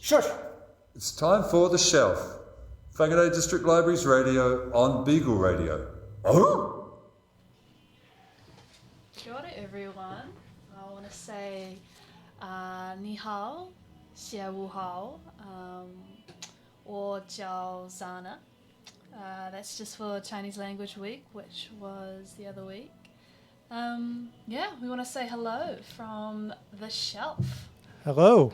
Shush! It's time for The Shelf. Whangārei District Libraries Radio on Beagle Radio. Oh! Kia ora everyone. I want to say ni hao, xia wu hao, or jiao zana. That's just for Chinese Language Week, which was the other week. We want to say hello from The Shelf. Hello.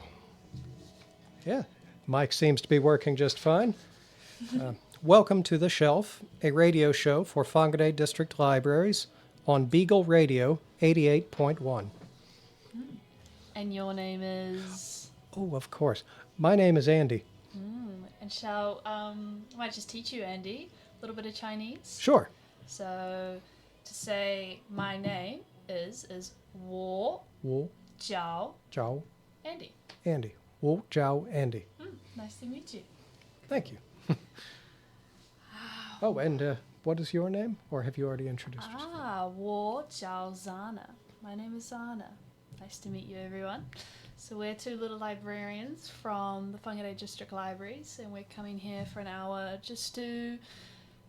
Yeah, mic seems to be working just fine. Welcome to The Shelf, a radio show for Whangārei District Libraries on Beagle Radio 88.1. And your name is? Oh, of course. My name is Andy. And I might just teach you, Andy, a little bit of Chinese. Sure. So, to say my name is 我 jiao Zhao Andy. Andy. Wu Zhao Andy. Nice to meet you. Thank you. Oh, and what is your name? Or have you already introduced yourself? 我叫 Zana. My name is Zana. Nice to meet you, everyone. So we're two little librarians from the Whangārei District Libraries, and we're coming here for an hour just to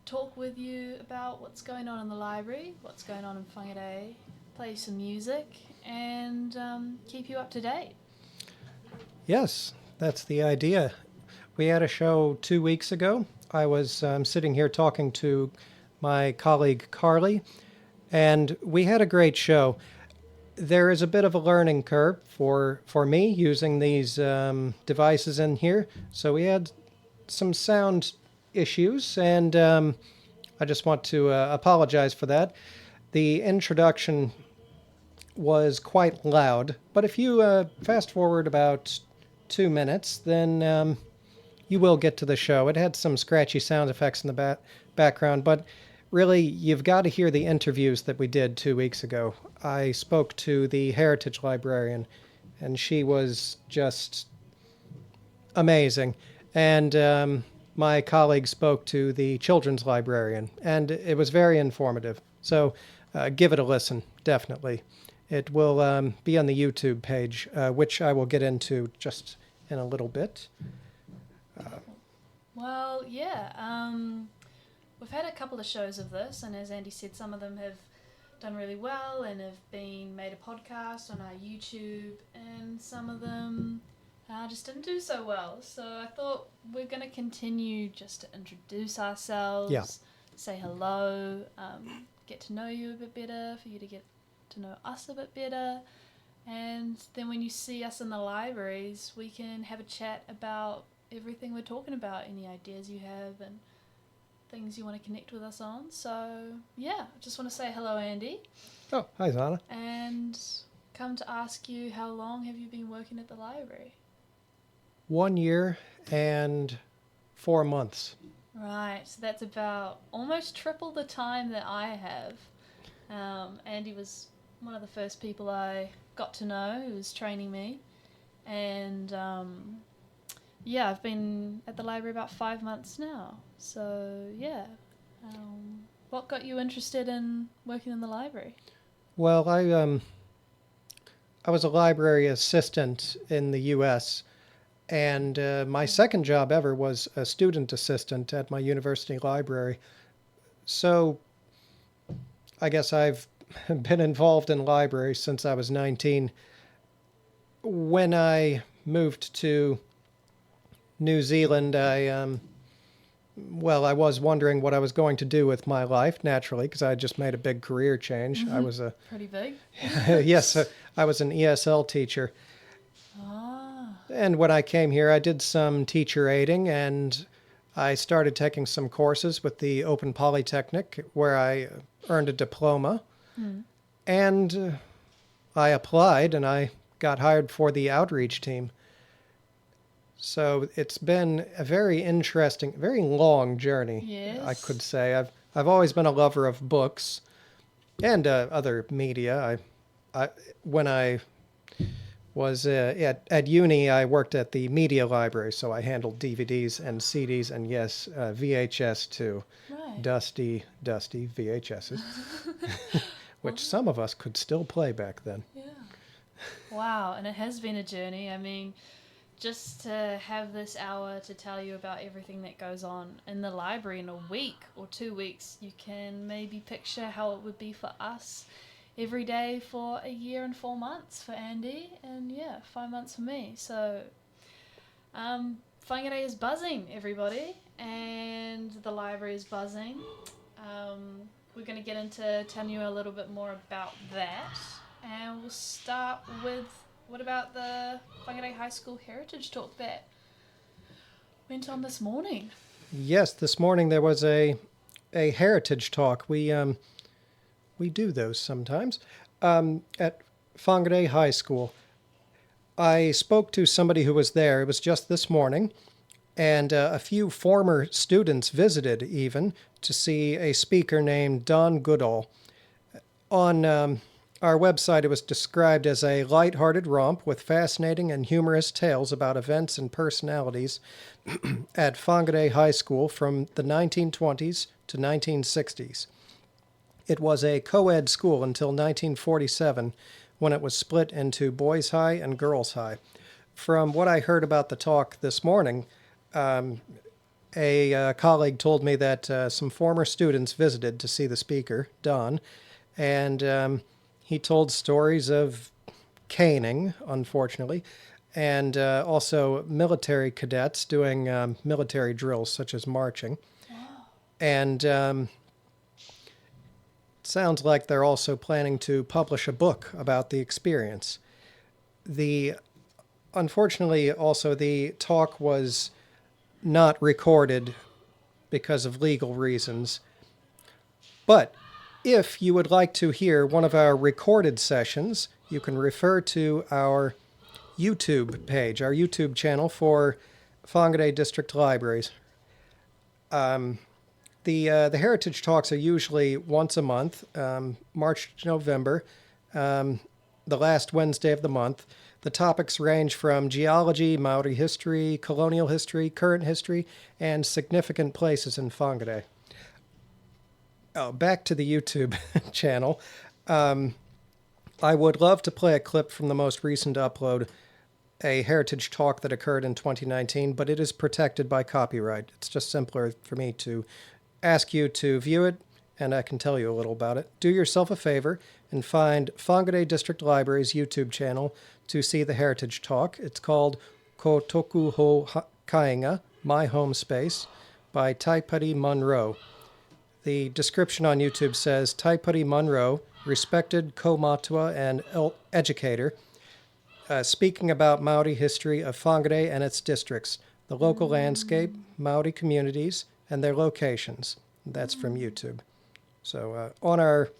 talk with you about what's going on in the library, what's going on in Whangārei, play some music, and keep you up to date. Yes, that's the idea. We had a show 2 weeks ago. I was sitting here talking to my colleague Carly, and we had a great show. There is a bit of a learning curve for me using these devices in here, so we had some sound issues, and I just want to apologize for that. The introduction was quite loud, but if you fast forward about 2 minutes, then you will get to the show. It had some scratchy sound effects in the background, but really, you've got to hear the interviews that we did 2 weeks ago. I spoke to the heritage librarian, and she was just amazing. And my colleague spoke to the children's librarian, and it was very informative. So give it a listen, definitely. It will be on the YouTube page, which I will get into just in a little bit. We've had a couple of shows of this, and as Andy said, some of them have done really well and have been made a podcast on our YouTube, and some of them just didn't do so well. So I thought we're going to continue just to introduce ourselves, say hello, get to know you a bit better, for you to get to know us a bit better, and then when you see us in the libraries, we can have a chat about everything we're talking about, any ideas you have and things you want to connect with us on. So I just want to say hello, Andy. Oh, hi, Zana. And come to ask you, how long have you been working at the library? 1 year and 4 months. Right, so that's about almost triple the time that I have. Andy was one of the first people I got to know who was training me, and I've been at the library about 5 months now. So what got you interested in working in the library? Well, I was a library assistant in the U.S., and my second job ever was a student assistant at my university library. So I guess I've been involved in libraries since I was 19. When I moved to New Zealand, I was wondering what I was going to do with my life, naturally, because I had just made a big career change. Mm-hmm. I was pretty big? Yes, I was an ESL teacher. And when I came here, I did some teacher aiding, and I started taking some courses with the Open Polytechnic, where I earned a diploma. And I applied, and I got hired for the outreach team. So it's been a very interesting, very long journey, yes. I could say. I've always been a lover of books and other media. When I was at uni, I worked at the media library, so I handled DVDs and CDs and, yes, VHS too. Right. Dusty VHSs, which some of us could still play back then. Yeah. Wow, and it has been a journey. I mean, just to have this hour to tell you about everything that goes on in the library in a week or 2 weeks. You can maybe picture how it would be for us every day for a year and 4 months for Andy, and 5 months for me. So Whangārei is buzzing, everybody, and the library is buzzing. We're going to get into telling you a little bit more about that, and we'll start with, what about the Whangārei High School Heritage Talk that went on this morning? Yes, this morning there was a heritage talk. We do those sometimes at Whangārei High School. I spoke to somebody who was there. It was just this morning, and a few former students visited even to see a speaker named Don Goodall. On our website, it was described as a light-hearted romp with fascinating and humorous tales about events and personalities at Whangārei High School from the 1920s to 1960s. It was a co-ed school until 1947, when it was split into Boys High and Girls High. From what I heard about the talk this morning, a colleague told me that some former students visited to see the speaker, Don, and he told stories of caning, unfortunately, and also military cadets doing military drills such as marching. Wow. And sounds like they're also planning to publish a book about the experience. Unfortunately, also the talk was not recorded because of legal reasons. But if you would like to hear one of our recorded sessions, you can refer to our YouTube page, our YouTube channel for Whangārei District Libraries. The Heritage Talks are usually once a month, March to November, the last Wednesday of the month. The topics range from geology, Maori history, colonial history, current history, and significant places in Whangārei. Oh, back to the YouTube channel. I would love to play a clip from the most recent upload, a Heritage Talk that occurred in 2019, but it is protected by copyright. It's just simpler for me to ask you to view it, and I can tell you a little about it. Do yourself a favor and find Whangārei District Libraries' YouTube channel to see the Heritage Talk. It's called Ko Toku Ho Kainga, My Home Space, by Taipari Munro. The description on YouTube says, Taipari Munro, respected kaumatua and educator, speaking about Maori history of Whangārei and its districts, the local landscape, Maori communities, and their locations. That's from YouTube. So on our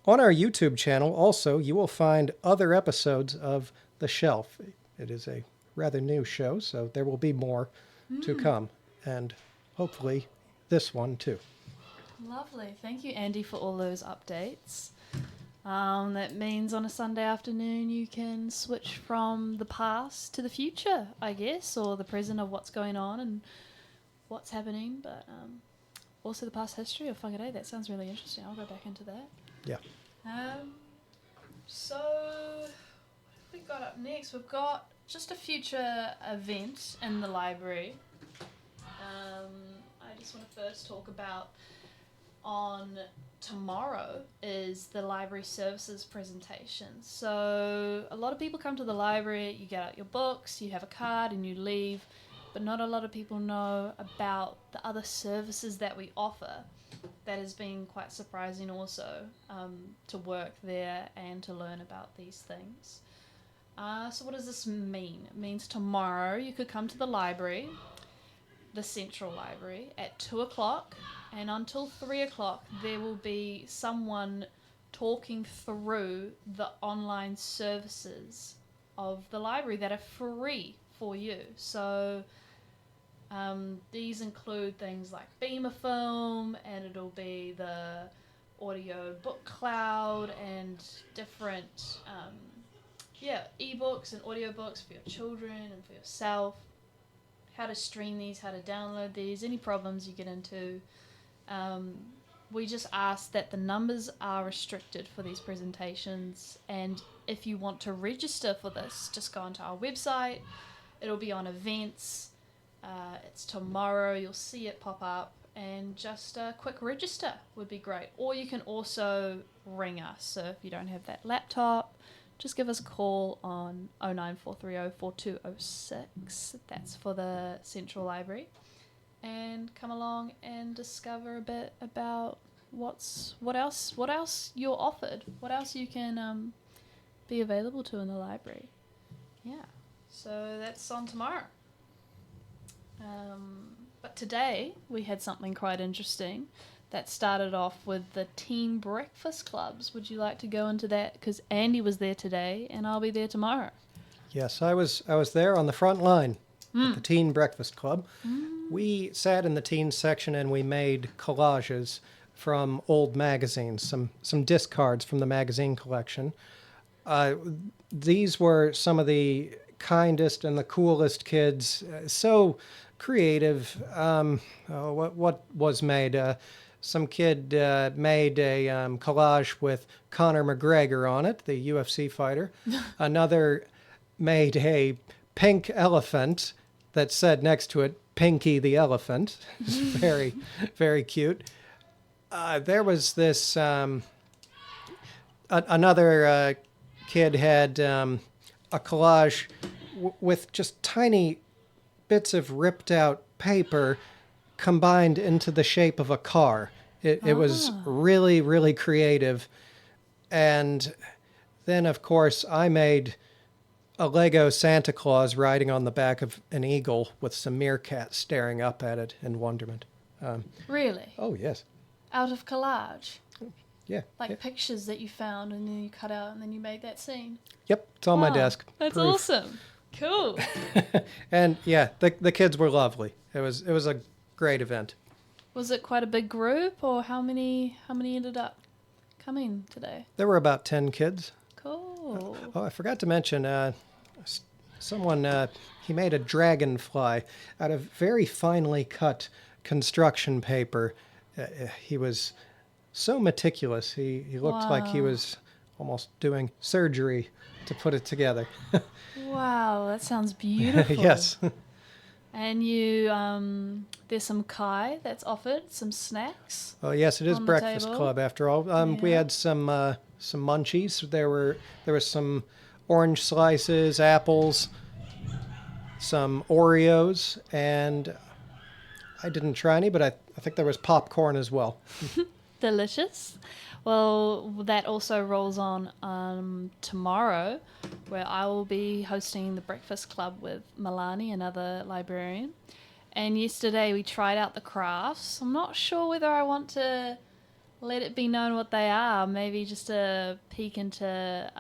YouTube channel, also, you will find other episodes of The Shelf. It is a rather new show, so there will be more to come, and hopefully this one too. Lovely. Thank you, Andy, for all those updates. That means on a Sunday afternoon you can switch from the past to the future, I guess, or the present of what's going on and what's happening, but also the past history of Whangārei. That sounds really interesting. I'll go back into that. Yeah. So, what have we got up next? We've got just a future event in the library. I just want to first talk about on tomorrow is the library services presentation. So a lot of people come to the library, you get out your books, you have a card and you leave, but not a lot of people know about the other services that we offer. That has been quite surprising also, to work there and to learn about these things. So what does this mean? It means tomorrow you could come to the library, the Central Library, at 2 o'clock, and until 3 o'clock there will be someone talking through the online services of the library that are free for you. So these include things like Beamer Film, and it'll be the audio book cloud and different ebooks and audiobooks for your children and for yourself, how to stream these, how to download these, any problems you get into. We just ask that the numbers are restricted for these presentations, and if you want to register for this, just go onto our website, It'll be on events. It's tomorrow. You'll see it pop up. And just a quick register would be great. Or you can also ring us. So if you don't have that laptop, just give us a call on 09430 4206. That's for the Central Library. And come along and discover a bit about what else you're offered, what else you can be available to in the library. Yeah, so that's on tomorrow. But today we had something quite interesting that started off with the teen breakfast clubs. Would you like to go into that? Because Andy was there today and I'll be there tomorrow. Yes, I was there on the front line at the Teen Breakfast Club. We sat in the teen section and we made collages from old magazines, some discards from the magazine collection. These were some of the kindest and the coolest kids, so creative. What was made? Some kid made a collage with Conor McGregor on it, the UFC fighter. Another made a pink elephant that said next to it, Pinky the Elephant. Very, very cute. There was this, another kid had a collage with just tiny bits of ripped out paper combined into the shape of a car. It was really, really creative. And then, of course, I made a Lego Santa Claus riding on the back of an eagle with some meerkats staring up at it in wonderment. Really? Oh, yes. Out of collage? Yeah. Like yeah. pictures that you found and then you cut out and then you made that scene? Yep, it's on my desk. That's Proof. awesome. Cool. And yeah, the kids were lovely. It was a great event. Was it quite a big group, or how many ended up coming today? There were about 10 kids. Cool. Oh, I forgot to mention, someone, he made a dragonfly out of very finely cut construction paper. He was so meticulous. He looked like he was almost doing surgery to put it together. Wow, that sounds beautiful. Yes. And you, there's some kai that's offered, some snacks. Oh yes, it is on the Breakfast table. Club after all. We had some munchies. There was some orange slices, apples, some Oreos, and I didn't try any, but I think there was popcorn as well. Delicious. Well, that also rolls on tomorrow, where I will be hosting the Breakfast Club with Melani, another librarian. And yesterday we tried out the crafts. I'm not sure whether I want to let it be known what they are. Maybe just a peek into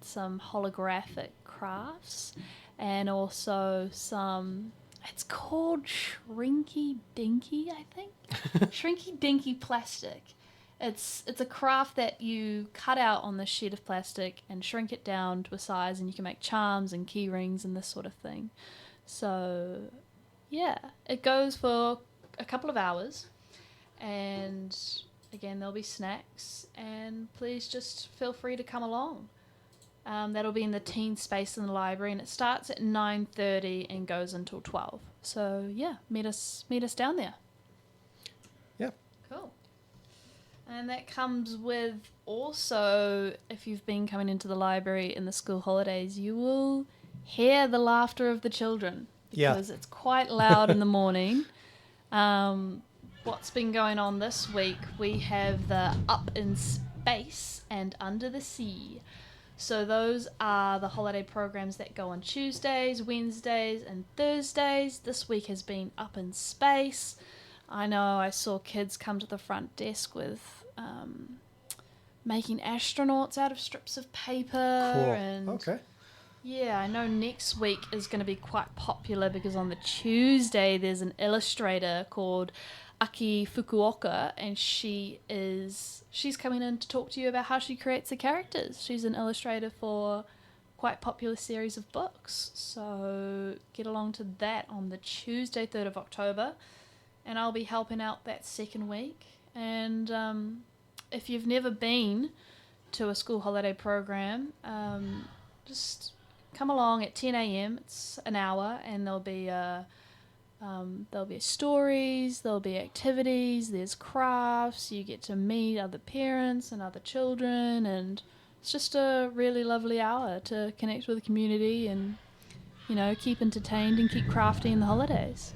some holographic crafts, and also some... It's called Shrinky Dinky, I think. Shrinky Dinky plastic. It's a craft that you cut out on this sheet of plastic and shrink it down to a size, and you can make charms and key rings and this sort of thing. So, yeah, it goes for a couple of hours, and again, there'll be snacks, and please just feel free to come along. That'll be in the teen space in the library, and it starts at 9:30 and goes until 12. So yeah, meet us down there. Yep. Cool. And that comes with also, if you've been coming into the library in the school holidays, you will hear the laughter of the children, because it's quite loud in the morning. What's been going on this week? We have the Up in Space and Under the Sea. So those are the holiday programs that go on Tuesdays, Wednesdays, and Thursdays. This week has been Up in Space. I know I saw kids come to the front desk with making astronauts out of strips of paper. Cool. And Okay. yeah, I know next week is going to be quite popular, because on the Tuesday there's an illustrator called Aki Fukuoka, and she's coming in to talk to you about how she creates the characters. She's an illustrator for quite popular series of books. So get along to that on the Tuesday, 3rd of October, and I'll be helping out that second week. And if you've never been to a school holiday program, just come along at 10 a.m. It's an hour, and there'll be stories, there'll be activities, there's crafts, you get to meet other parents and other children, and it's just a really lovely hour to connect with the community and, keep entertained and keep crafty in the holidays.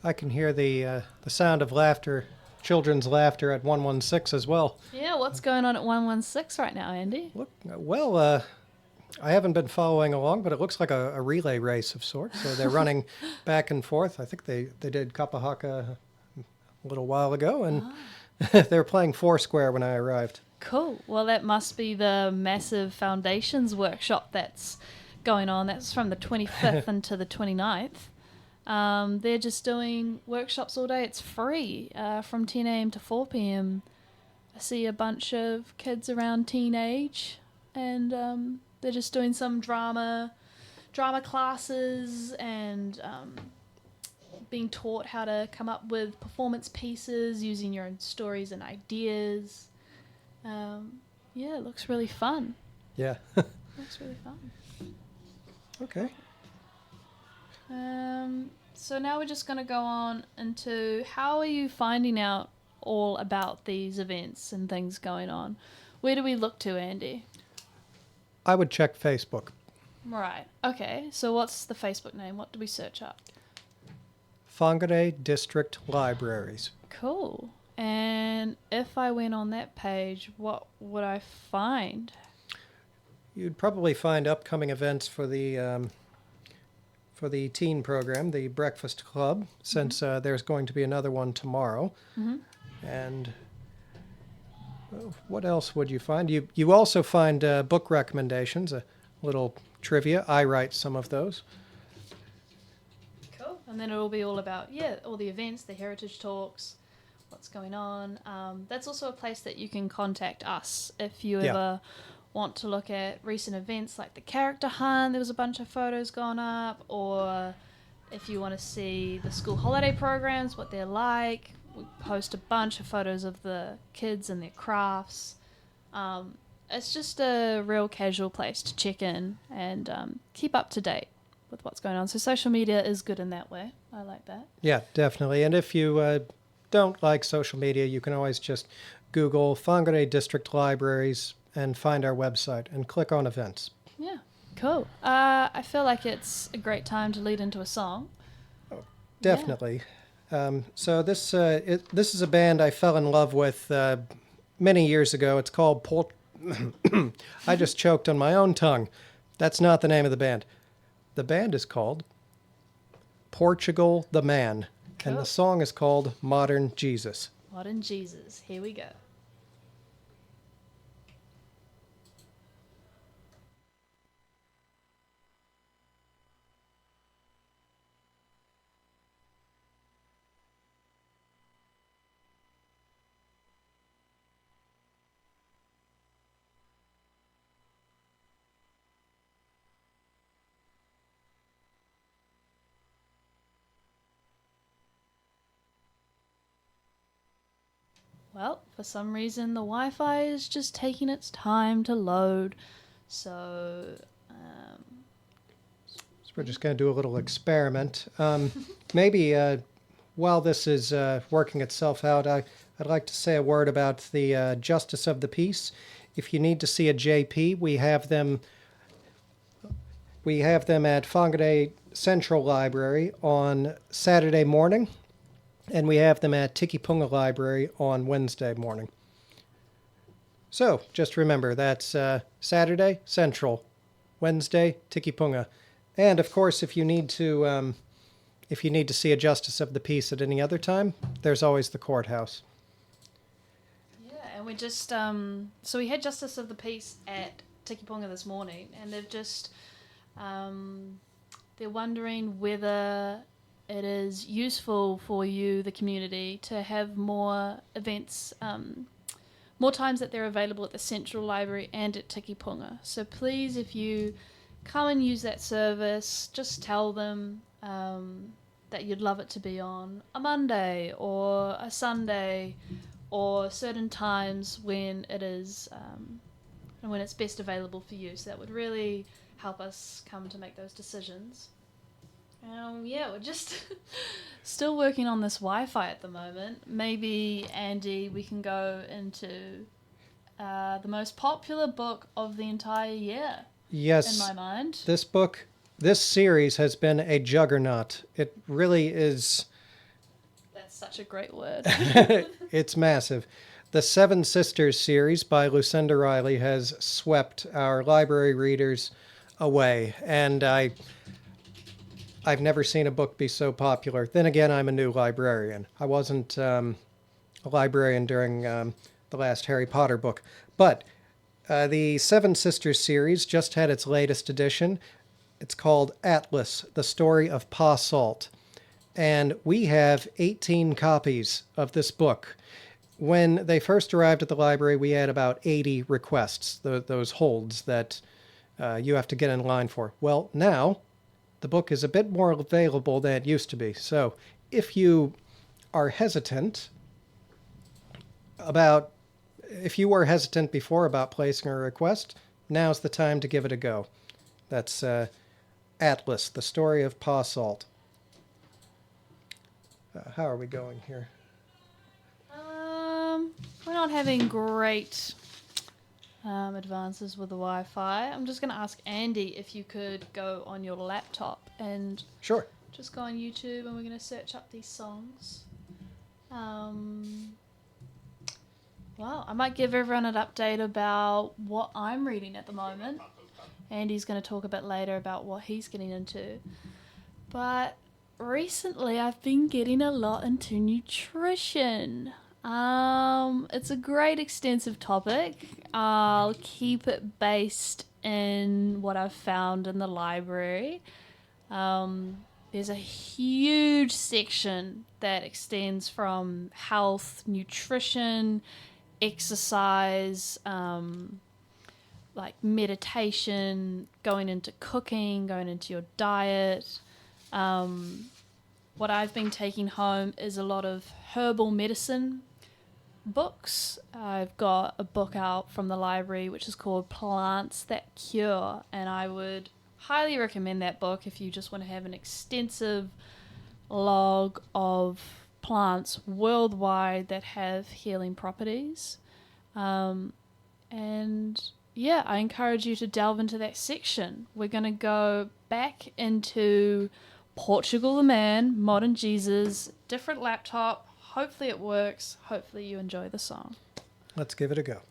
I can hear the sound of laughter, children's laughter at 116 as well. Yeah, what's going on at 116 right now, Andy? Look, well, I haven't been following along, but it looks like a relay race of sorts. So they're running back and forth. I think they did Kapahaka a little while ago, and they were playing Foursquare when I arrived. Cool. Well, that must be the massive foundations workshop that's going on. That's from the 25th until the 29th. They're just doing workshops all day. It's free from 10 a.m. to 4 p.m. I see a bunch of kids around teenage, and they're just doing some drama classes and being taught how to come up with performance pieces using your own stories and ideas. It looks really fun. Yeah. Looks really fun. Okay. So now we're just going to go on into how are you finding out all about these events and things going on? Where do we look to, Andy? I would check Facebook. Right. Okay. So what's the Facebook name? What do we search up? Whangārei District Libraries. Cool. And if I went on that page, what would I find? You'd probably find upcoming events for the teen program, the Breakfast Club, since there's going to be another one tomorrow. Mm-hmm. And what else would you find? You also find book recommendations, a little trivia. I write some of those. Cool. And then it'll be all about, all the events, the heritage talks, what's going on. That's also a place that you can contact us if you ever want to look at recent events like the character hunt. There was a bunch of photos gone up, or if you want to see the school holiday programs, what they're like. We post a bunch of photos of the kids and their crafts. It's just a real casual place to check in and keep up to date with what's going on. So social media is good in that way. I like that. Yeah, definitely. And if you don't like social media, you can always just Google Whangārei District Libraries and find our website and click on events. Yeah, cool. I feel like it's a great time to lead into a song. Oh, definitely. Yeah. So this is a band I fell in love with many years ago. It's called I just choked on my own tongue. That's not the name of the band. The band is called Portugal the Man, and the song is called Modern Jesus. Modern Jesus. Here we go. Well, for some reason the Wi-Fi is just taking its time to load, so we're just going to do a little experiment. Maybe while this is working itself out, I'd like to say a word about the Justice of the Peace. If you need to see a JP, we have them at Whangārei Central Library on Saturday morning. And we have them at Tikipunga Library on Wednesday morning. So just remember, that's Saturday, Central, Wednesday, Tikipunga. And of course, if you need to see a Justice of the Peace at any other time, there's always the courthouse. Yeah, and we just so we had Justice of the Peace at Tikipunga this morning, and they've just they're wondering whether it is useful for you, the community, to have more events, more times that they're available at the Central Library and at Tikipunga. So please, if you come and use that service, just tell them that you'd love it to be on a Monday or a Sunday or certain times when it is and when it's best available for you. So that would really help us come to make those decisions. Yeah, we're just still working on this Wi-Fi at the moment. Maybe, Andy, we can go into the most popular book of the entire year. Yes. In my mind. This series has been a juggernaut. It really is. That's such a great word. It's massive. The Seven Sisters series by Lucinda Riley has swept our library readers away, and I've never seen a book be so popular. Then again, I'm a new librarian. I wasn't a librarian during the last Harry Potter book. But the Seven Sisters series just had its latest edition. It's called Atlas, the Story of Pa Salt. And we have 18 copies of this book. When they first arrived at the library, we had about 80 requests, those holds that you have to get in line for. Well, now the book is a bit more available than it used to be. So if you are hesitant before about placing a request, now's the time to give it a go. That's Atlas, the Story of Pa Salt. How are we going here? We're not having great advances with the Wi-Fi. I'm just going to ask Andy if you could go on your laptop and Sure. just go on YouTube, and we're going to search up these songs. Well, I might give everyone an update about what I'm reading at the moment. Andy's going to talk a bit later about what he's getting into. But recently I've been getting a lot into nutrition. It's a great extensive topic. I'll keep it based in what I've found in the library. There's a huge section that extends from health, nutrition, exercise, like meditation, going into cooking, going into your diet. What I've been taking home is a lot of herbal medicine books. I've got a book out from the library which is called Plants That Cure, and I would highly recommend that book if you just want to have an extensive log of plants worldwide that have healing properties. And yeah, I encourage you to delve into that section. We're going to go back into Portugal the Man, Modern Jesus, different laptop. Hopefully it works. Hopefully you enjoy the song. Let's give it a go.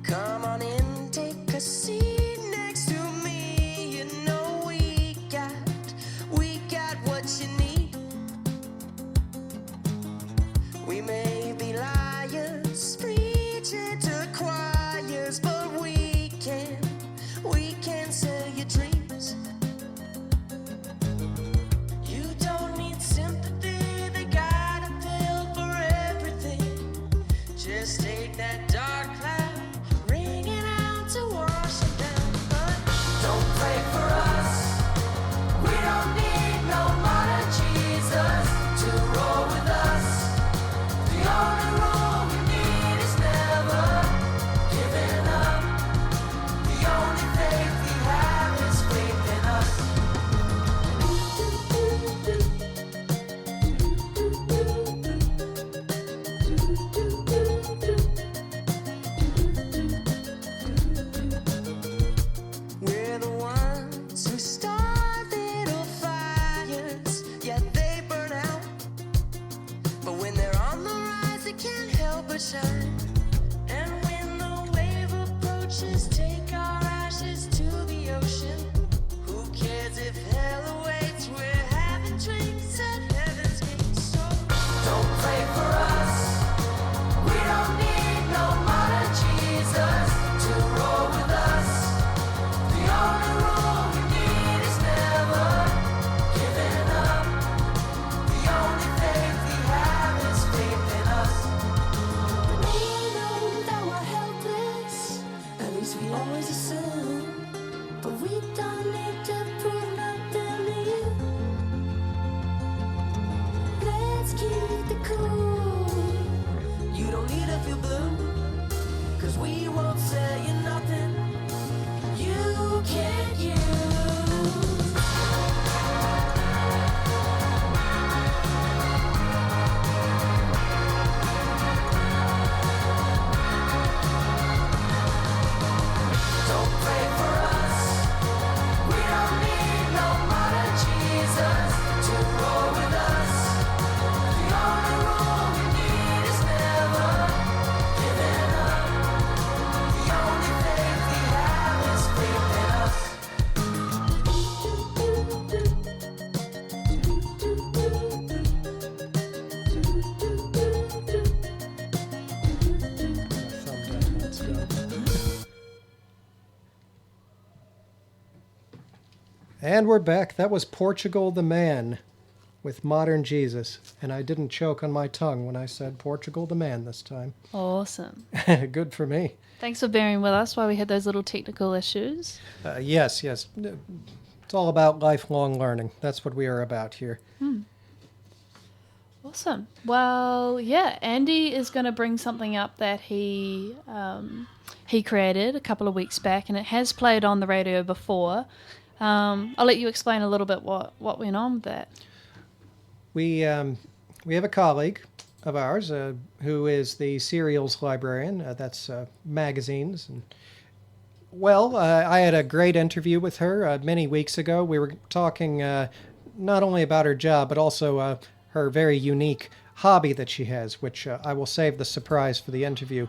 Come on in, And we're back. That was Portugal the Man with Modern Jesus. And I didn't choke on my tongue when I said Portugal the Man this time. Awesome. Good for me. Thanks for bearing with us while we had those little technical issues. Yes. It's all about lifelong learning. That's what we are about here. Awesome. Well, yeah, Andy is going to bring something up that he created a couple of weeks back, and it has played on the radio before. I'll let you explain a little bit what went on with that. We have a colleague of ours who is the serials librarian. That's magazines. And I had a great interview with her many weeks ago. We were talking not only about her job, but also her very unique hobby that she has, which I will save the surprise for the interview.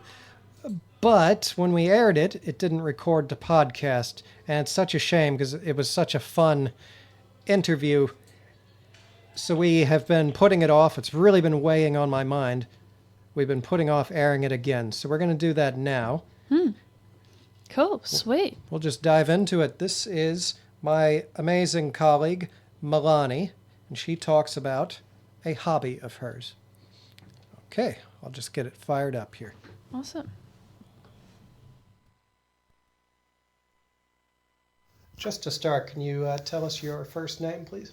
But when we aired it, it didn't record the podcast, and it's such a shame because it was such a fun interview. So we have been putting it off. It's really been weighing on my mind. We've been putting off airing it again, so we're going to do that now. Cool, sweet. We'll just dive into it. This is my amazing colleague, Melani, and she talks about a hobby of hers. Okay, I'll just get it fired up here. Awesome. Just to start, can you tell us your first name, please?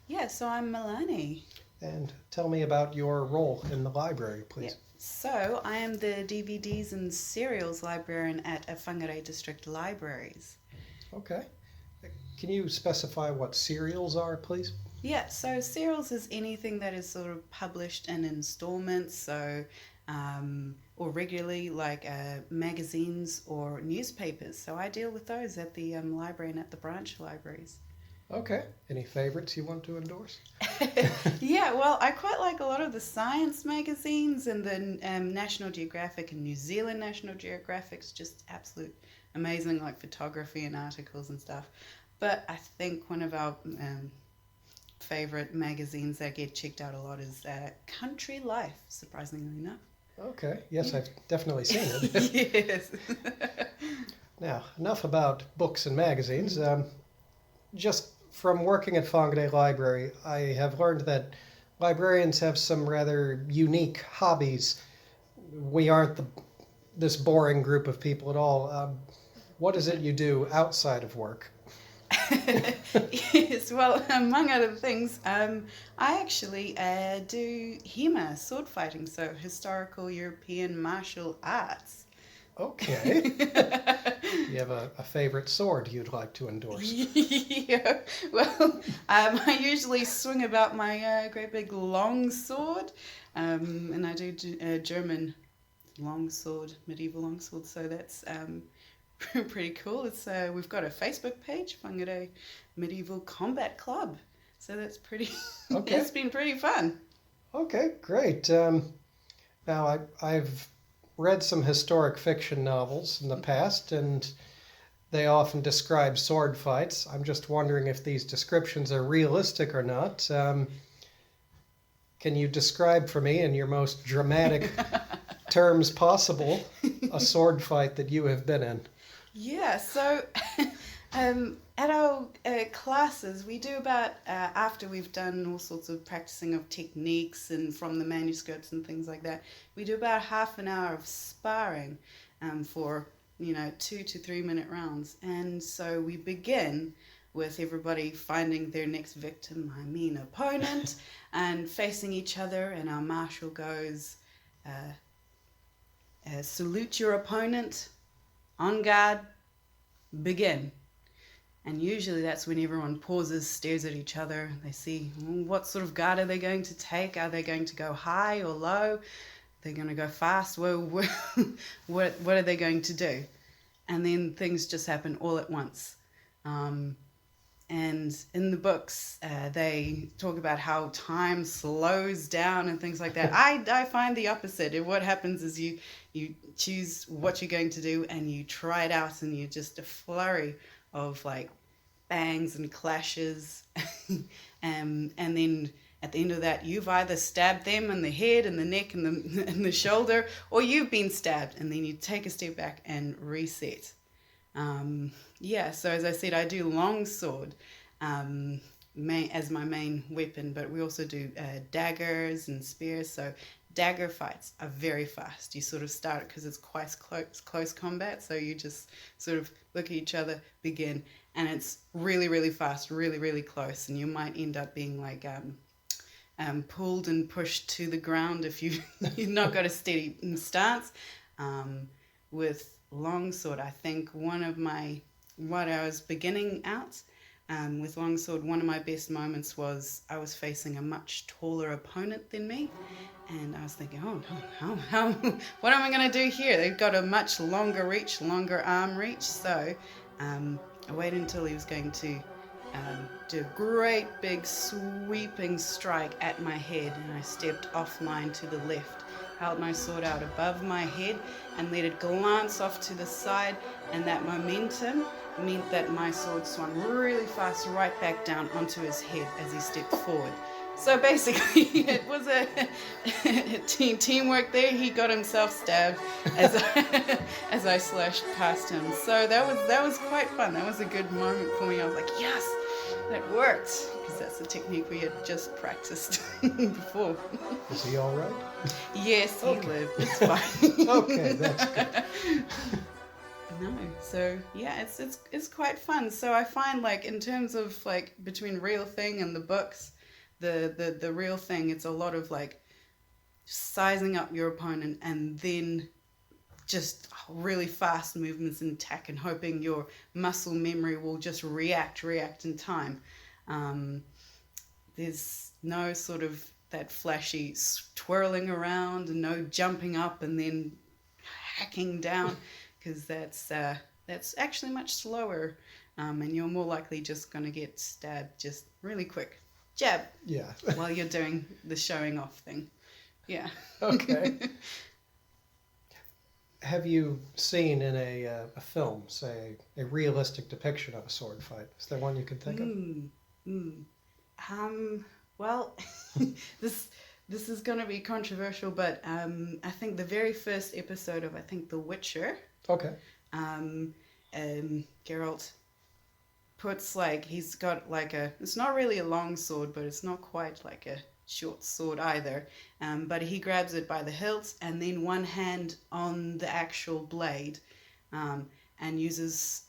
Yeah, so I'm Melani. And tell me about your role in the library, please. Yeah. So I am the DVDs and serials librarian at Whangārei District Libraries. Okay. Can you specify what serials are, please? Yeah, so serials is anything that is sort of published in installments, so or regularly, like magazines or newspapers. So I deal with those at the library and at the branch libraries. Okay. Any favorites you want to endorse? Yeah, well, I quite like a lot of the science magazines and the National Geographic and New Zealand National Geographic's just absolute amazing, like photography and articles and stuff. But I think one of our favorite magazines that get checked out a lot is Country Life, surprisingly enough. Okay. Yes, I've definitely seen it. Yes. Now, enough about books and magazines. Just from working at Whangārei Library, I have learned that librarians have some rather unique hobbies. We aren't this boring group of people at all. What is it you do outside of work? Yes, well, among other things, I actually do HEMA, sword fighting, so historical European martial arts. Okay. You have a favorite sword you'd like to endorse? Yeah, well, I usually swing about my great big long sword, and I do German longsword, medieval longsword, so that's pretty cool. It's we've got a Facebook page, Whangārei Medieval Combat Club, so that's pretty. Okay. It's been pretty fun. Okay, great. Now I've read some historic fiction novels in the past, and they often describe sword fights. I'm just wondering if these descriptions are realistic or not. Can you describe for me, in your most dramatic terms possible, a sword fight that you have been in? Yeah, so at our classes, we do about, after we've done all sorts of practicing of techniques and from the manuscripts and things like that, we do about half an hour of sparring for, 2 to 3 minute rounds. And so we begin with everybody finding their next victim, opponent, and facing each other, and our marshal goes, salute your opponent, on guard, begin. And usually that's when everyone pauses, stares at each other. They see what sort of guard are they going to take? Are they going to go high or low? They're going to go fast. What are they going to do? And then things just happen all at once. And in the books, they talk about how time slows down and things like that. I find the opposite. What happens is you choose what you're going to do and you try it out, and you're just a flurry of like bangs and clashes. And then at the end of that, you've either stabbed them in the head and the neck and the shoulder, or you've been stabbed, and then you take a step back and reset. So as I said, I do longsword, as my main weapon, but we also do daggers and spears. So dagger fights are very fast. You sort of start it because it's quite close combat, so you just sort of look at each other, begin, and it's really, really fast, really, really close, and you might end up being like pulled and pushed to the ground if you've not got a steady stance. With longsword, I think what I was beginning out with longsword, one of my best moments was I was facing a much taller opponent than me, and I was thinking, how what am I going to do here? They've got a much longer reach, longer arm reach, so I waited until he was going to do a great big sweeping strike at my head, and I stepped offline to the left, held my sword out above my head and let it glance off to the side, and that momentum meant that my sword swung really fast right back down onto his head as he stepped forward. So basically it was a teamwork there. He got himself stabbed as I slashed past him. So that was quite fun. That was a good moment for me. I was like, yes, that worked, because that's the technique we had just practiced before. Is he all right? Yes, he Okay. lived. It's fine. Okay, that's good. No, so yeah, it's quite fun. So I find, like, in terms of like between real thing and the books, the real thing, it's a lot of like sizing up your opponent and then just really fast movements and attack, and hoping your muscle memory will just react in time. There's no sort of that flashy twirling around, and no jumping up and then hacking down, because that's actually much slower, and you're more likely just going to get stabbed just really quick. Jab. Yeah. While you're doing the showing off thing. Yeah. Okay. Have you seen in a film, say, a realistic depiction of a sword fight? Is there one you could think of? Well, this is going to be controversial, but I think the very first episode of, The Witcher, Okay. Geralt puts, like, he's got like it's not really a long sword, but it's not quite like a short sword either, but he grabs it by the hilt and then one hand on the actual blade, and uses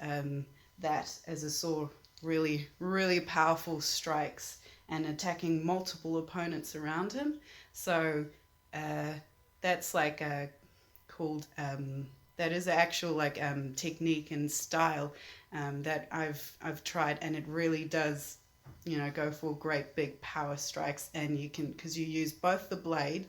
that as a sword, really, really powerful strikes, and attacking multiple opponents around him. So that's like called that is an actual like technique and style that I've tried, and it really does, go for great big power strikes. And you can, because you use both the blade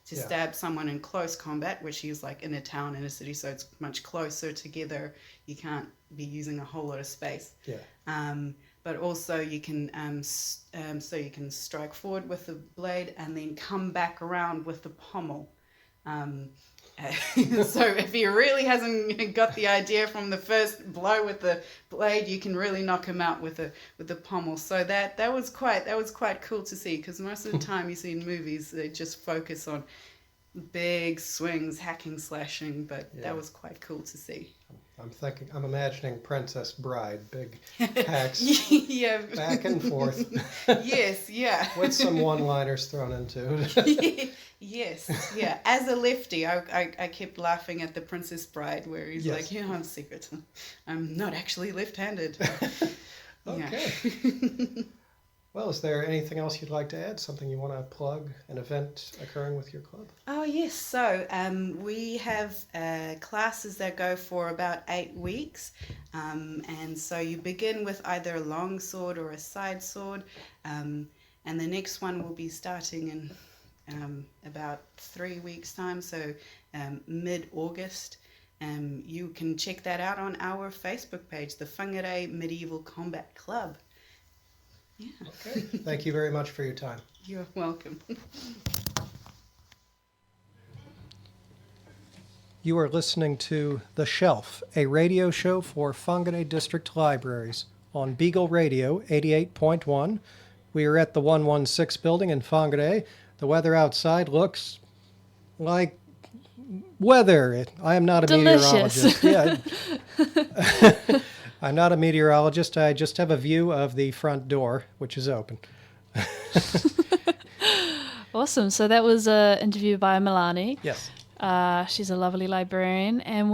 to stab someone in close combat, which is like in a town, in a city, so it's much closer together. You can't be using a whole lot of space. Yeah. But also you can so you can strike forward with the blade and then come back around with the pommel. So if he really hasn't got the idea from the first blow with the blade, you can really knock him out with the pommel. So that was quite cool to see, because most of the time you see in movies they just focus on big swings, hacking, slashing, but that was quite cool to see. I'm imagining Princess Bride, big hacks, back and forth. Yes, yeah. With some one-liners thrown into it. Yes, yeah. As a lefty, I kept laughing at the Princess Bride, where he's like, I'm secret. I'm not actually left-handed. Okay. Well, is there anything else you'd like to add? Something you want to plug? An event occurring with your club? Oh, yes. So we have classes that go for about 8 weeks. And so you begin with either a long sword or a side sword. And the next one will be starting in about 3 weeks' time, so mid-August. You can check that out on our Facebook page, the Whangārei Medieval Combat Club. Yeah. Okay. Thank you very much for your time. You're welcome. You are listening to The Shelf, a radio show for Whangārei District Libraries on Beagle Radio 88.1. We are at the 116 building in Whangārei. The weather outside looks like weather. I am not a Delicious. meteorologist. Yeah. I'm not a meteorologist. I just have a view of the front door, which is open. Awesome. So that was an interview by Melani. Yes. She's a lovely librarian, and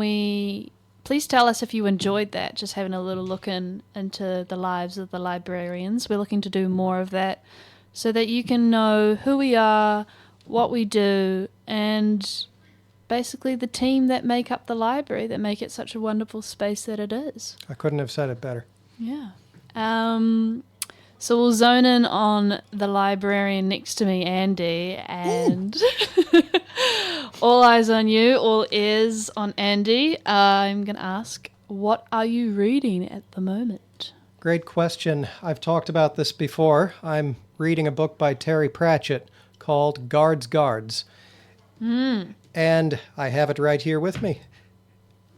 please tell us if you enjoyed that, just having a little look into the lives of the librarians. We're looking to do more of that so that you can know who we are, what we do, and basically the team that make up the library, that make it such a wonderful space that it is. I couldn't have said it better. Yeah. So we'll zone in on the librarian next to me, Andy, and all eyes on you, all ears on Andy. I'm going to ask, what are you reading at the moment? Great question. I've talked about this before. I'm reading a book by Terry Pratchett called Guards. And I have it right here with me.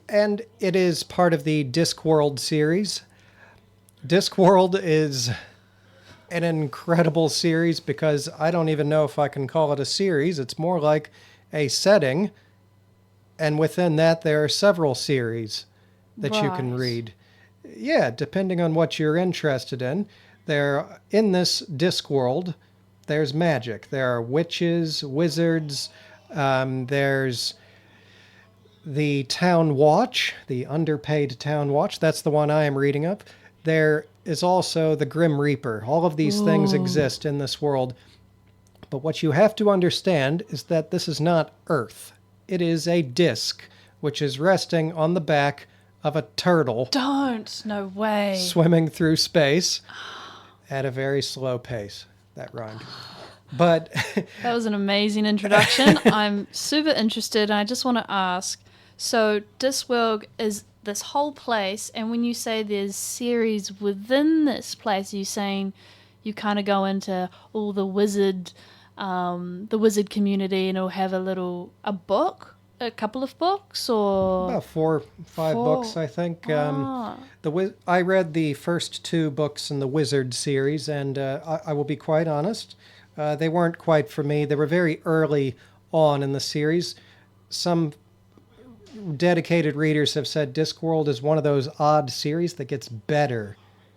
And it is part of the Discworld series. Discworld is an incredible series because I don't even know if I can call it a series. It's more like a setting. And within that, there are several series that you can read. Yeah, depending on what you're interested in. In this Discworld, there's magic. There are witches, wizards. There's the Town Watch, the underpaid Town Watch. That's the one I am reading up. There is also the Grim Reaper. All of these things exist in this world. But what you have to understand is that this is not Earth. It is a disc, which is resting on the back of a turtle. No way. Swimming through space at a very slow pace. That rhymed. But that was an amazing introduction. I'm super interested, and I just want to ask, so Discworld is this whole place, and when you say there's series within this place, are you saying you kind of go into all the wizard community, and it'll have a book, a couple of books, or about 4, 5 books, I think. I read the first 2 books in the Wizard series, and I will be quite honest, they weren't quite for me. They were very early on in the series. Some dedicated readers have said Discworld is one of those odd series that gets better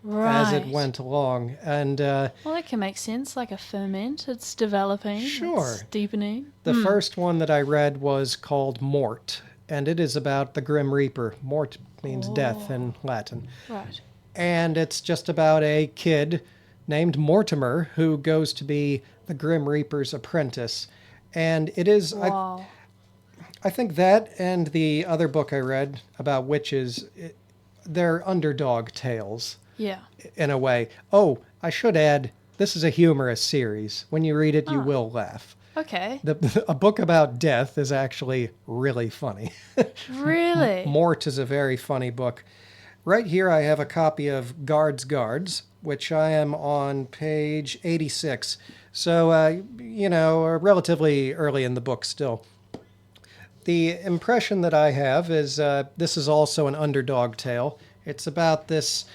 as it went along. And well, that can make sense, like a ferment. It's developing. Sure. It's deepening. The first one that I read was called Mort, and it is about the Grim Reaper. Mort means death in Latin. Right. And it's just about a kid named Mortimer who goes to be the Grim Reaper's apprentice. And it is... Wow. I think that and the other book I read about witches, they're underdog tales. Yeah. In a way. Oh, I should add, this is a humorous series. When you read it, you will laugh. Okay. A book about death is actually really funny. Really? Mort is a very funny book. Right here I have a copy of Guards, which I am on page 86. So, relatively early in the book still. The impression that I have is this is also an underdog tale. It's about this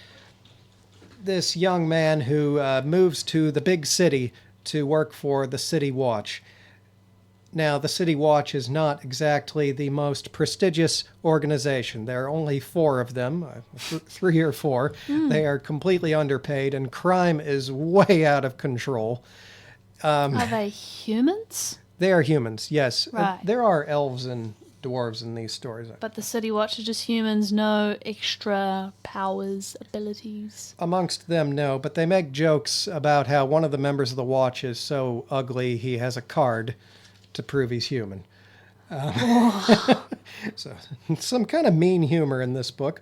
young man who moves to the big city to work for the City Watch. Now, the City Watch is not exactly the most prestigious organization. There are only 4 of them, 3 or 4. They are completely underpaid, and crime is way out of control. Are they humans? They are humans, yes. Right. There are elves and dwarves in these stories. But the City Watch are just humans, no extra powers, abilities. Amongst them, no, but they make jokes about how one of the members of the Watch is so ugly he has a card to prove he's human. So, some kind of mean humor in this book.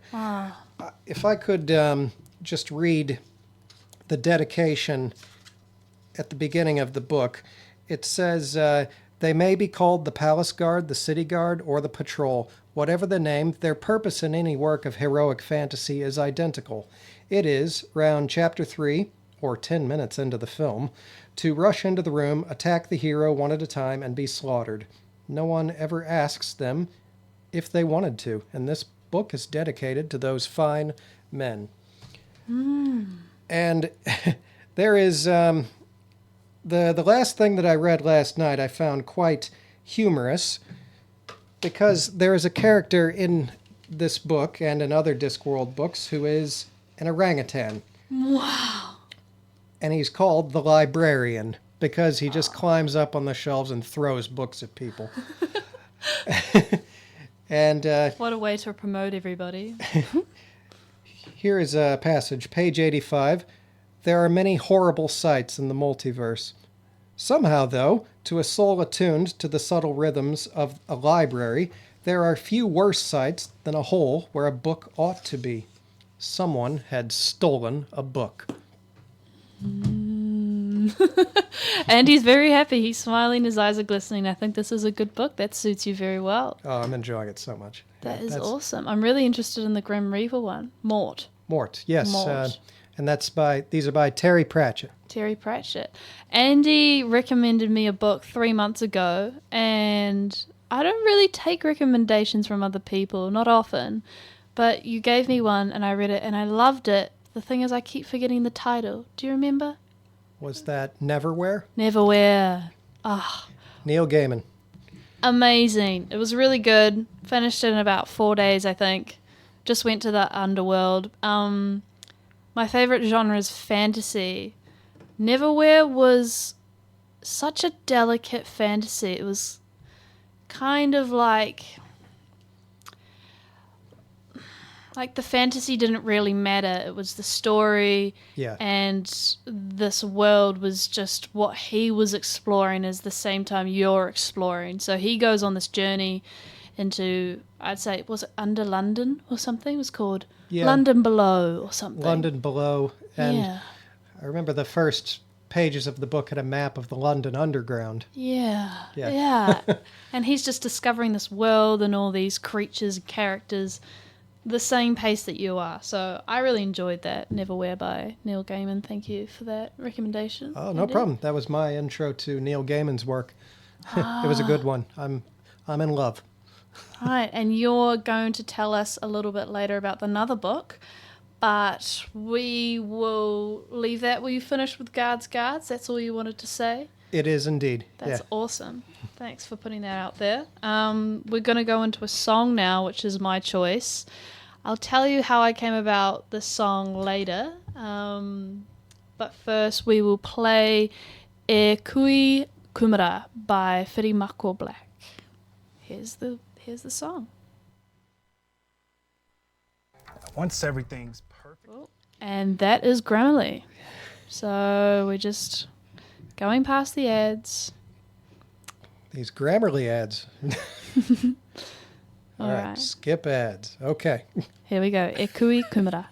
If I could just read the dedication at the beginning of the book, it says, they may be called the Palace Guard, the City Guard, or the Patrol. Whatever the name, their purpose in any work of heroic fantasy is identical. It is, round chapter 3, or 10 minutes into the film, to rush into the room, attack the hero one at a time, and be slaughtered. No one ever asks them if they wanted to, and this book is dedicated to those fine men. And there is... The last thing that I read last night I found quite humorous because there is a character in this book and in other Discworld books who is an orangutan. Wow. And he's called the Librarian because he just climbs up on the shelves and throws books at people. And What a way to promote everybody. here is a passage, page 85. There are many horrible sights in the multiverse. Somehow, though, to a soul attuned to the subtle rhythms of a library, there are few worse sights than a hole where a book ought to be. Someone had stolen a book. And he's very happy. He's smiling. His eyes are glistening. I think this is a good book. That suits you very well. Oh, I'm enjoying it so much. That is That's awesome. I'm really interested in the Grim Reaper one. Mort. Mort, yes. Mort. And these are by Terry Pratchett. Terry Pratchett. Andy recommended me a book 3 months ago, and I don't really take recommendations from other people, not often, but you gave me one and I read it and I loved it. The thing is, I keep forgetting the title. Do you remember? Was that Neverwhere? Neverwhere. Ah, Neil Gaiman. amazing. It was really good. Finished it in about 4 days, I think. Just went to the underworld. My favorite genre is fantasy. Neverwhere was such a delicate fantasy. It was kind of like the fantasy didn't really matter. It was the story, Yeah. and this world was just what he was exploring as the same time you're exploring. So he goes on this journey into, I'd say, was it Under London or something? It was called London Below or something. London Below. And Yeah. I remember the first pages of the book had a map of the London Underground. Yeah. Yeah. Yeah. And he's just discovering this world and all these creatures and characters the same pace that you are. So I really enjoyed that. Neverwhere by Neil Gaiman. Thank you for that recommendation. Oh, no Andy. problem. That was my intro to Neil Gaiman's work. It was a good one. I'm in love. Right, and you're going to tell us a little bit later about another book, but we will leave that. Will you finish with Guards? That's all you wanted to say? It is indeed. That's Yeah. awesome. Thanks for putting that out there. We're going to go into a song now, which is my choice. I'll tell you how I came about this song later, but first we will play E Kui Kumara by Whirimako Black. Here's the song. Once everything's perfect. And that is Grammarly. So we're just going past the ads. These Grammarly ads. All right. Skip ads. Okay. Here we go. E Kui Kumara.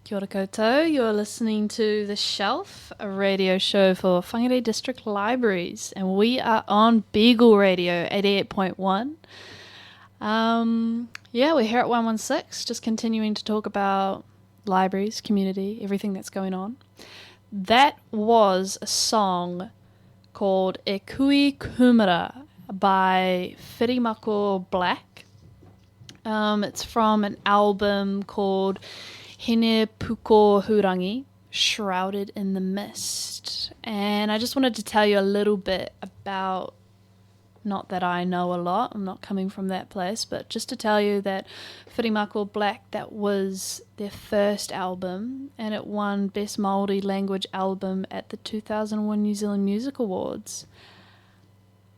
Kia ora koutou, you're listening to The Shelf, a radio show for Whangārei District Libraries, and we are on Beagle Radio 88.1. We're here at 116, just continuing to talk about libraries, community, everything that's going on. That was a song called E Kui Kumara by Whirimako Black. It's from an album called Hine Puko Hurangi, Shrouded in the Mist. And I just wanted to tell you a little bit about, not that I know a lot, I'm not coming from that place, but just to tell you that Whirimako Black, that was their first album, and it won Best Māori Language Album at the 2001 New Zealand Music Awards.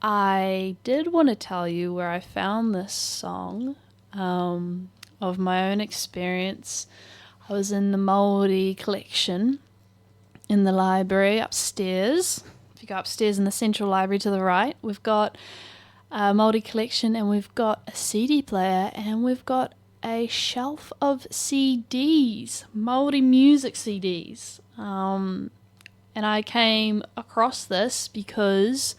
I did want to tell you where I found this song, of my own experience. I was in the Māori collection in the library upstairs. If you go upstairs in the central library to the right, we've got a Māori collection, and we've got a CD player, and we've got a shelf of CDs, Māori music CDs. And I came across this because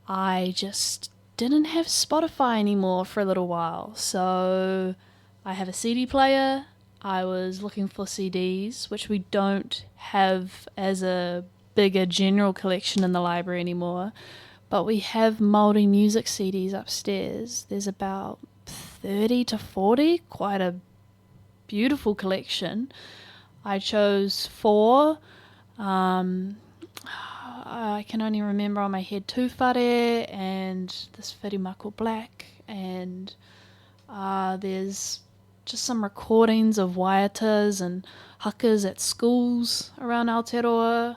I just didn't have Spotify anymore for a little while. So I have a CD player. I was looking for CDs, which we don't have as a bigger general collection in the library anymore, but we have Māori music CDs upstairs. There's about 30 to 40, quite a beautiful collection. I chose 4. I can only remember on my head Tūwhare and this Whirimako Black, and there's just some recordings of waiatas and hakas at schools around Aotearoa.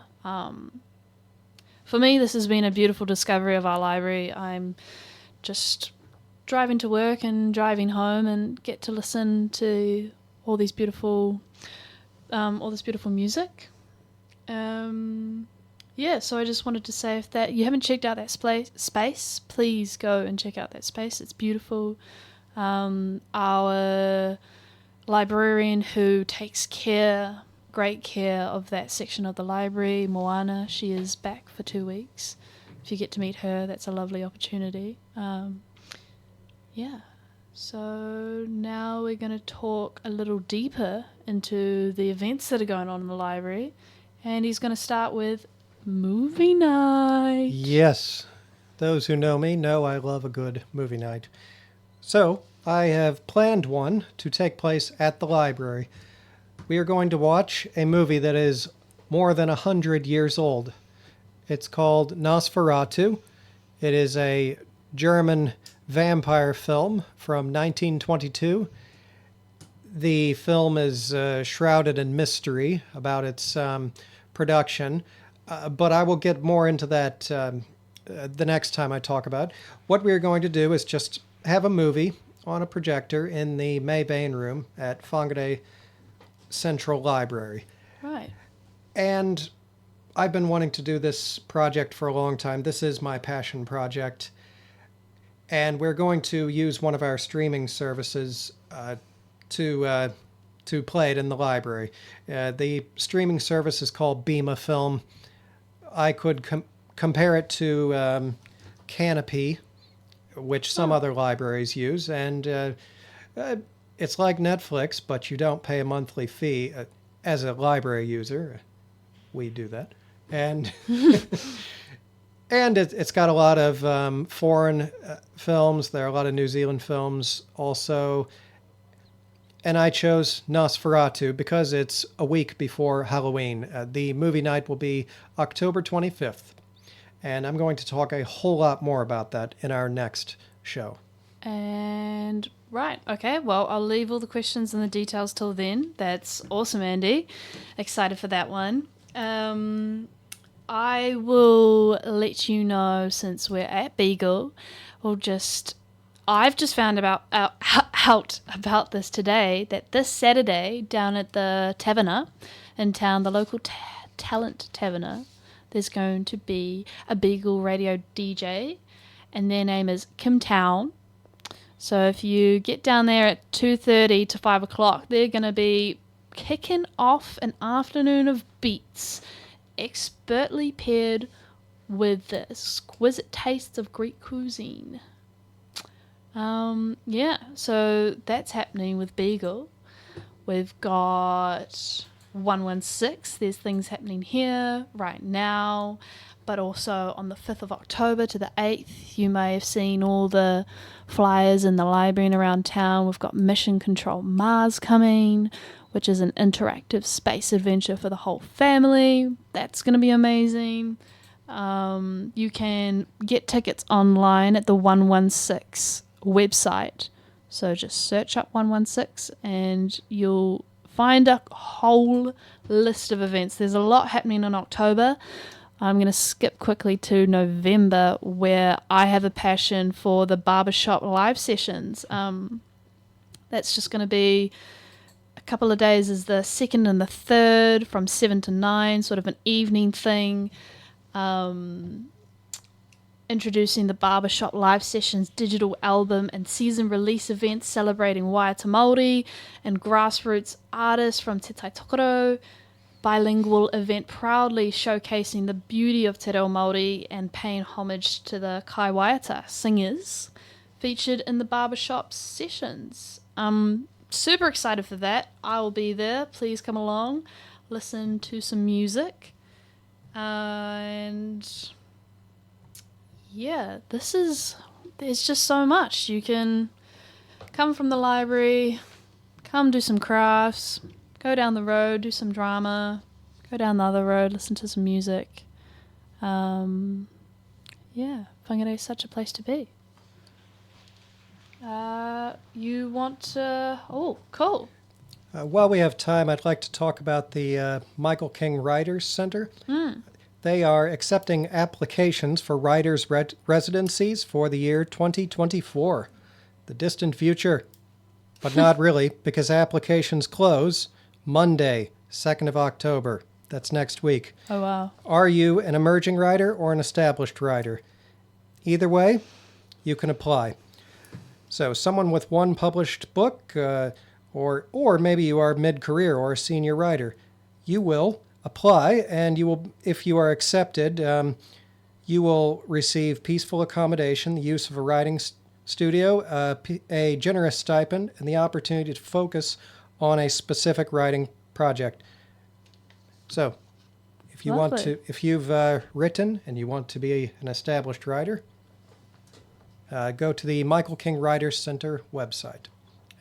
For me, this has been a beautiful discovery of our library. I'm just driving to work and driving home and get to listen to all this beautiful music. So I just wanted to say, if that you haven't checked out that space, please go and check out that space. It's beautiful. Our librarian who takes great care of that section of the library, Moana, she is back for 2 weeks. If you get to meet her, that's a lovely opportunity. Yeah. So now we're going to talk a little deeper into the events that are going on in the library. And he's going to start with movie night. Yes. Those who know me know I love a good movie night. So I have planned one to take place at the library. We are going to watch a movie that is more than 100 years old. It's called Nosferatu. It is a German vampire film from 1922. The film is shrouded in mystery about its production, but I will get more into that the next time I talk about it. What we are going to do is just have a movie on a projector in the May Bain room at Whangārei Central Library. Right. And I've been wanting to do this project for a long time. This is my passion project. And we're going to use one of our streaming services to play it in the library. The streaming service is called Bema Film. I could compare it to Canopy, which some other libraries use. And it's like Netflix, but you don't pay a monthly fee. As a library user, we do that. And... And it's got a lot of foreign films. There are a lot of New Zealand films also. And I chose Nosferatu because it's a week before Halloween. The movie night will be October 25th. And I'm going to talk a whole lot more about that in our next show. And right, okay, well, I'll leave all the questions and the details till then. That's awesome, Andy. Excited for that one. I will let you know, since we're at Beagle, I've just found out about this today, that this Saturday down at the Taverna in town, the local talent Taverna, there's going to be a Beagle radio DJ, and their name is Kim Town. So if you get down there at 2:30 to 5 o'clock, they're going to be kicking off an afternoon of beats, expertly paired with the exquisite tastes of Greek cuisine. So that's happening with Beagle. We've got 116. There's things happening here right now, but also on the 5th of October to the 8th, you may have seen all the flyers in the library and around town. We've got Mission Control Mars coming, which is an interactive space adventure for the whole family. That's going to be amazing. You can get tickets online at the 116 website. So just search up 116 and you'll find a whole list of events. There's a lot happening in October. I'm going to skip quickly to November, where I have a passion for the barbershop live sessions. That's just going to be a couple of days, is the 2nd and the 3rd from 7 to 9, sort of an evening thing. Introducing the Barbershop Live Sessions digital album and season release events celebrating Waiata Māori and grassroots artists from Te Tai Tokoro. Bilingual event proudly showcasing the beauty of Te Reo Māori and paying homage to the Kai Waiata singers featured in the Barbershop sessions. I'm super excited for that. I will be there. Please come along, listen to some music. And yeah, there's just so much. You can come from the library, come do some crafts, go down the road, do some drama, go down the other road, listen to some music. Whangārei is such a place to be. You want to... Oh, cool. While we have time, I'd like to talk about the Michael King Writers Center. They are accepting applications for writers' residencies for the year 2024, the distant future. But not really, because applications close Monday, 2nd of October. That's next week. Oh, wow. Are you an emerging writer or an established writer? Either way, you can apply. So someone with one published book, or maybe you are mid-career or a senior writer, you will apply, and you will, if you are accepted, you will receive peaceful accommodation, the use of a writing studio, a generous stipend, and the opportunity to focus on a specific writing project. So, if you want Lovely. to, if you've written and you want to be an established writer, go to the Michael King Writers Center website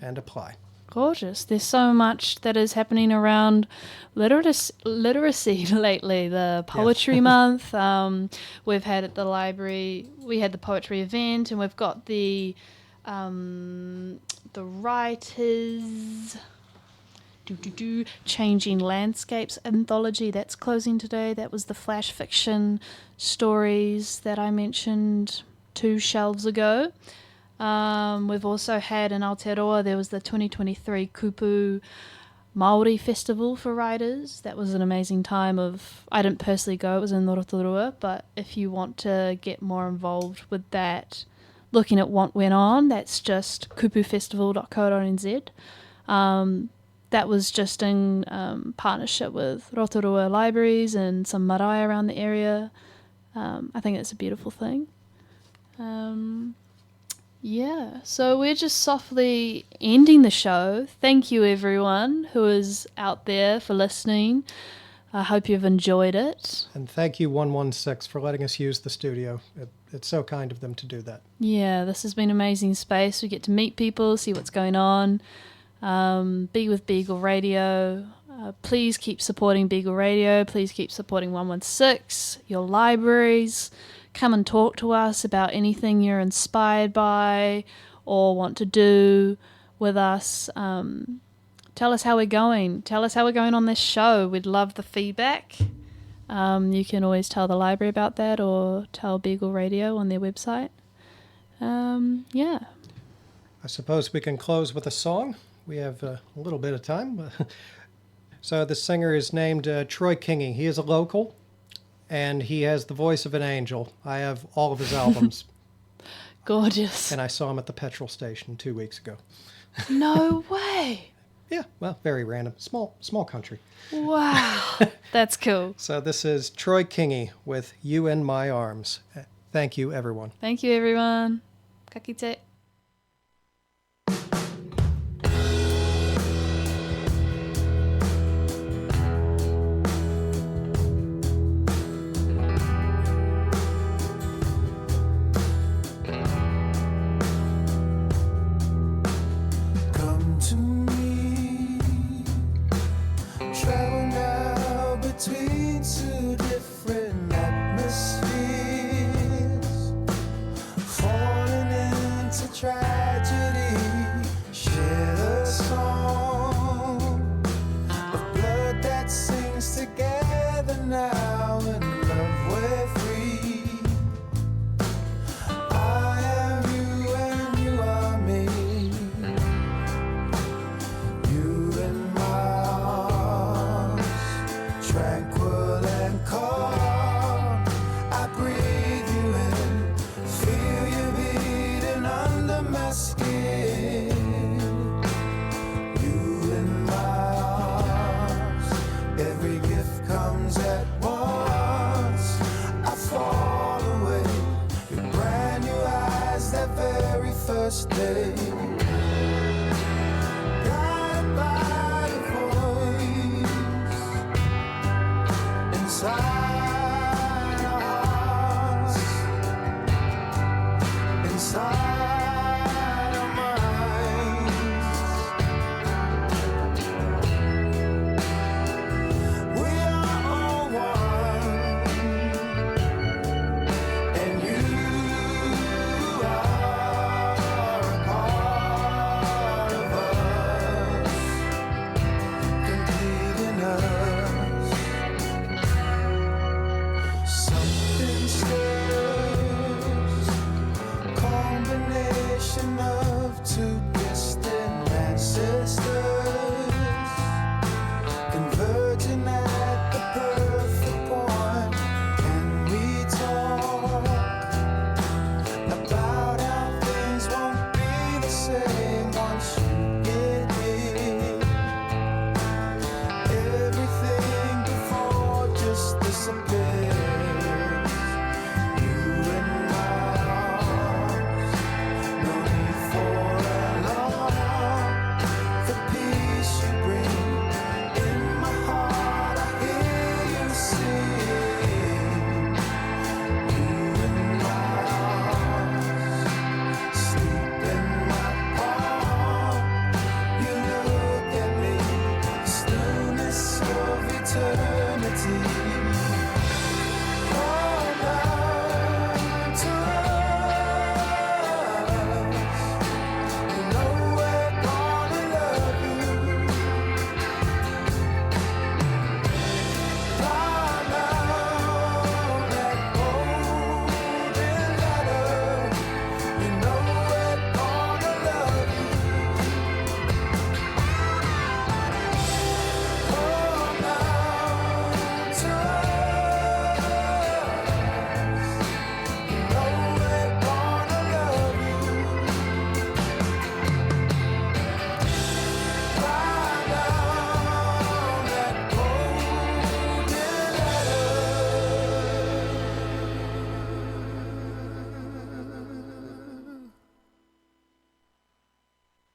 and apply. Gorgeous. There's so much that is happening around literacy lately. The Poetry Month. We've had at the library, we had the poetry event, and we've got the writers Changing Landscapes anthology that's closing today. That was the flash fiction stories that I mentioned 2 shelves ago. We've also had in Aotearoa, there was the 2023 Kupu Māori Festival for writers. That was an amazing time I didn't personally go, it was in Rotorua, but if you want to get more involved with that, looking at what went on, that's just kupufestival.co.nz. That was just in partnership with Rotorua Libraries and some marae around the area. I think it's a beautiful thing. Yeah, so we're just softly ending the show. Thank you, everyone who is out there for listening. I hope you've enjoyed it. And thank you, 116, for letting us use the studio. It's so kind of them to do that. Yeah, this has been an amazing space. We get to meet people, see what's going on, be with Beagle Radio. Please keep supporting Beagle Radio. Please keep supporting 116, your libraries. Come and talk to us about anything you're inspired by or want to do with us. Tell us how we're going. Tell us how we're going on this show. We'd love the feedback. You can always tell the library about that or tell Beagle Radio on their website. Yeah. I suppose we can close with a song. We have a little bit of time. So the singer is named Troy Kingy. He is a local, and he has the voice of an angel. I have all of his albums. Gorgeous. And I saw him at the petrol station 2 weeks ago. No way. Yeah, well, very random. Small country. Wow. That's cool. So this is Troy Kingy with You in My Arms. Thank you, everyone. Thank you, everyone. Ka kite.